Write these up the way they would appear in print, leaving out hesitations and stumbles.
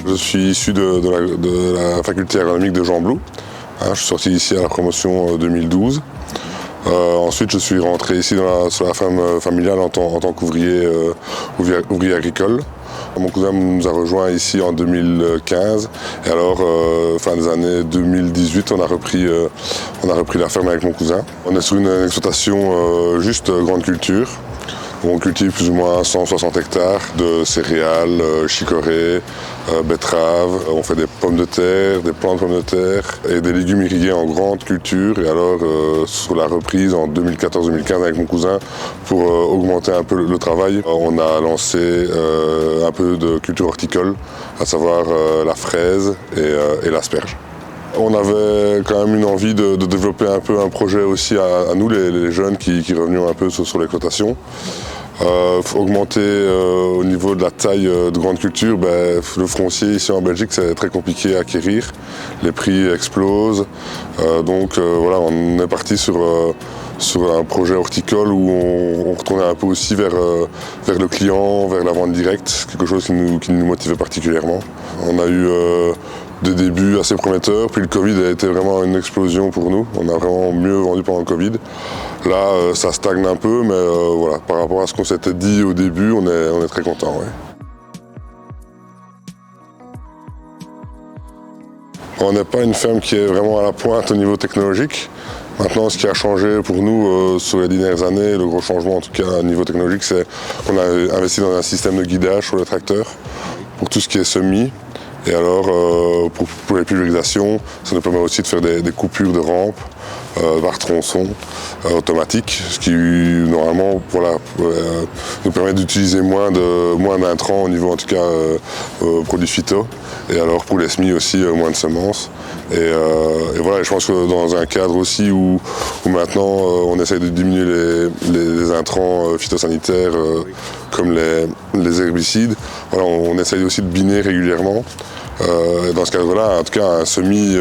Je suis issu de la faculté agronomique de Jean Blou. Je suis sorti ici à la promotion 2012. Ensuite, je suis rentré ici sur la ferme familiale en tant qu'ouvrier agricole. Mon cousin nous a rejoints ici en 2015 et alors, fin des années 2018, on a repris la ferme avec mon cousin. On est sur une exploitation juste grande culture. On cultive plus ou moins 160 hectares de céréales, chicorées, betteraves. On fait des pommes de terre, des plants de pommes de terre et des légumes irrigués en grande culture. Et alors, sur la reprise en 2014-2015 avec mon cousin, pour augmenter un peu le travail, on a lancé un peu de culture horticole, à savoir la fraise et l'asperge. On avait quand même une envie de développer un peu un projet aussi à nous, les jeunes qui revenions un peu sur l'exploitation. Augmenter au niveau de la taille de grande culture, le foncier ici en Belgique c'est très compliqué à acquérir, les prix explosent, donc voilà, on est parti sur un projet horticole où on retournait un peu aussi vers le client, vers la vente directe, quelque chose qui nous motivait particulièrement. On a eu des débuts assez prometteurs, puis le Covid a été vraiment une explosion pour nous. On a vraiment mieux vendu pendant le Covid. Là, ça stagne un peu, mais voilà, par rapport à ce qu'on s'était dit au début, on est très content. Ouais. On n'est pas une ferme qui est vraiment à la pointe au niveau technologique. Maintenant, ce qui a changé pour nous sur les dernières années, le gros changement en tout cas au niveau technologique, c'est qu'on a investi dans un système de guidage sur le tracteur pour tout ce qui est semis. Et alors, pour les pulvérisations, ça nous permet aussi de faire des coupures de rampes par tronçon automatique, ce qui normalement nous permet d'utiliser moins d'intrants au niveau en tout cas produits phyto. Et alors pour les semis aussi moins de semences. Et voilà, je pense que dans un cadre aussi où maintenant on essaye de diminuer les intrants phytosanitaires comme les herbicides, voilà, on essaye aussi de biner régulièrement. Dans ce cadre-là, en tout cas, un semis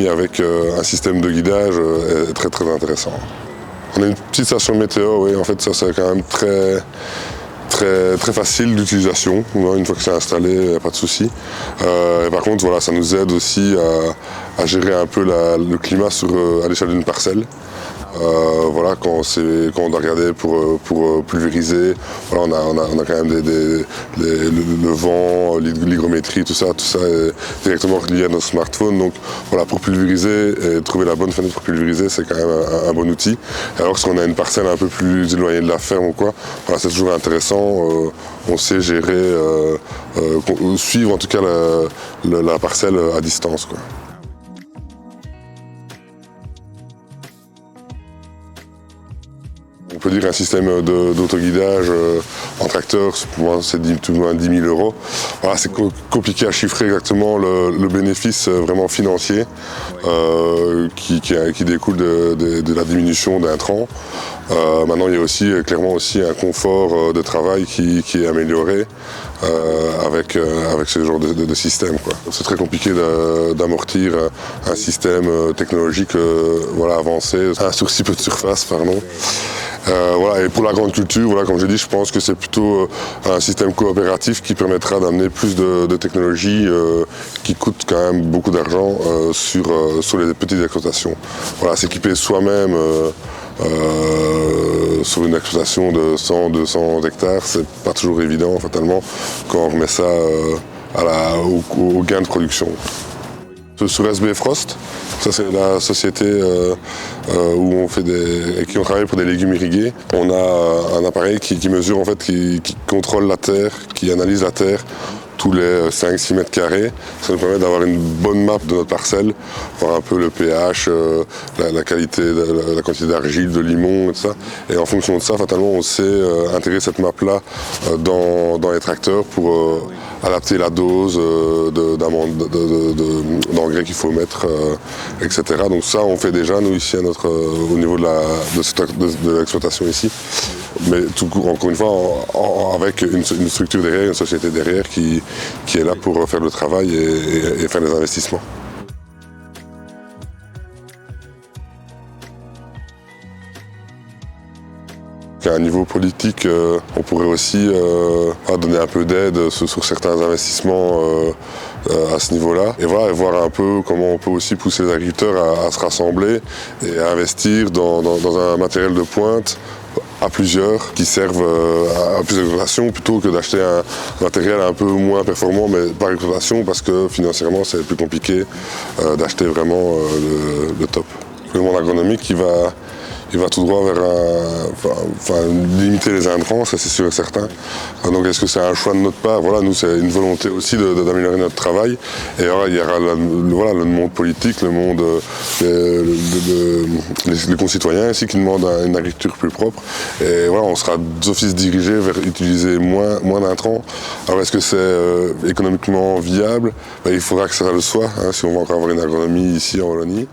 avec un système de guidage est très très intéressant. On a une petite station météo, oui, en fait ça c'est quand même très facile d'utilisation. Une fois que c'est installé, pas de souci. Par contre, voilà, ça nous aide aussi à gérer un peu le climat à l'échelle d'une parcelle. Voilà, quand on doit regarder pour pulvériser, voilà, on a quand même le vent, l'hygrométrie, tout ça est directement lié à notre smartphone. Donc voilà, pour pulvériser et trouver la bonne fenêtre pour pulvériser, c'est quand même un bon outil. Et alors si on a une parcelle un peu plus éloignée de la ferme ou quoi, voilà, c'est toujours intéressant. On sait gérer, suivre en tout cas la parcelle à distance, quoi. On peut dire un système d'autoguidage en tracteur, pour moi c'est tout de moins 10 000 €. Voilà, c'est compliqué à chiffrer exactement le bénéfice vraiment financier qui découle de la diminution d'intrants. Maintenant il y a aussi clairement aussi un confort de travail qui est amélioré avec ce genre de système, quoi. C'est très compliqué d'amortir un système technologique voilà, avancé sur si peu de surface, pardon. Voilà, et pour la grande culture, voilà, comme je dis, je pense que c'est plutôt un système coopératif qui permettra d'amener plus de technologies qui coûtent quand même beaucoup d'argent sur les petites exploitations. Voilà, s'équiper soi-même sur une exploitation de 100-200 hectares, c'est pas toujours évident, fatalement, quand on remet ça au gain de production. Sur SB Frost, ça c'est la société où on travaille pour des légumes irrigués. On a un appareil qui mesure, en fait, qui contrôle la terre, qui analyse la terre tous les 5-6 mètres carrés. Ça nous permet d'avoir une bonne map de notre parcelle, voir un peu le pH, la qualité, la quantité d'argile, de limon et tout ça. Et en fonction de ça, fatalement, on sait intégrer cette map-là dans les tracteurs pour adapter la dose d'engrais qu'il faut mettre, etc. Donc ça, on fait déjà, nous, ici, au niveau de l'exploitation ici. Mais encore une fois, avec une structure derrière, une société derrière qui est là pour faire le travail et faire les investissements. À un niveau politique, on pourrait aussi donner un peu d'aide sur certains investissements à ce niveau-là. Et voilà, et voir un peu comment on peut aussi pousser les agriculteurs à se rassembler et à investir dans un matériel de pointe à plusieurs, qui servent à plusieurs exploitations plutôt que d'acheter un matériel un peu moins performant, mais par exploitation, parce que financièrement c'est plus compliqué d'acheter vraiment le top. Le monde agronomique, il va tout droit vers limiter les intrants, ça c'est sûr et certain. Donc est-ce que c'est un choix de notre part? Voilà, nous c'est une volonté aussi d'améliorer notre travail. Et alors, il y aura le monde politique, le monde les concitoyens ici qui demandent une agriculture plus propre. Et voilà, on sera d'office dirigé vers utiliser moins d'intrants. Alors est-ce que c'est économiquement viable? Il faudra que ça le soit, hein, si on veut encore avoir une agronomie ici en Wallonie.